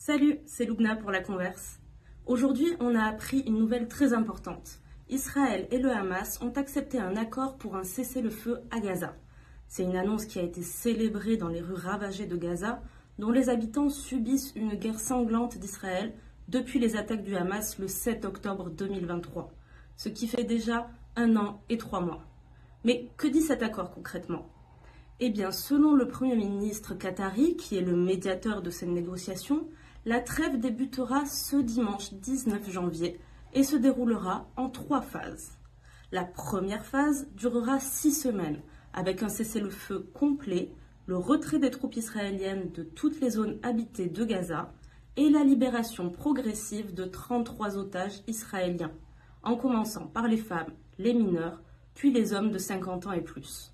Salut, c'est Lubna pour la Converse. Aujourd'hui, on a appris une nouvelle très importante. Israël et le Hamas ont accepté un accord pour un cessez-le-feu à Gaza. C'est une annonce qui a été célébrée dans les rues ravagées de Gaza, dont les habitants subissent une guerre sanglante d'Israël depuis les attaques du Hamas le 7 octobre 2023, ce qui fait déjà 1 an et 3 mois. Mais que dit cet accord concrètement ? Eh bien, selon le Premier ministre qatari, qui est le médiateur de ces négociations, la trêve débutera ce dimanche 19 janvier et se déroulera en 3 phases. La première phase durera 6 semaines, avec un cessez-le-feu complet, le retrait des troupes israéliennes de toutes les zones habitées de Gaza et la libération progressive de 33 otages israéliens, en commençant par les femmes, les mineurs, puis les hommes de 50 ans et plus.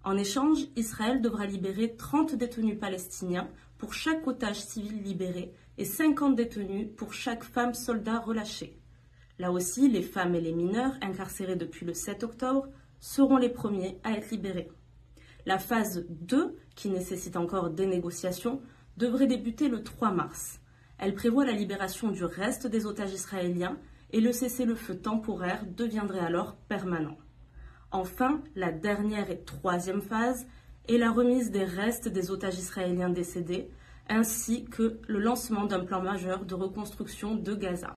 En échange, Israël devra libérer 30 détenus palestiniens pour chaque otage civil libéré et 50 détenus pour chaque femme soldat relâchée. Là aussi, les femmes et les mineurs incarcérés depuis le 7 octobre seront les premiers à être libérés. La phase 2, qui nécessite encore des négociations, devrait débuter le 3 mars. Elle prévoit la libération du reste des otages israéliens et le cessez-le-feu temporaire deviendrait alors permanent. Enfin, la dernière et troisième phase est la remise des restes des otages israéliens décédés, ainsi que le lancement d'un plan majeur de reconstruction de Gaza.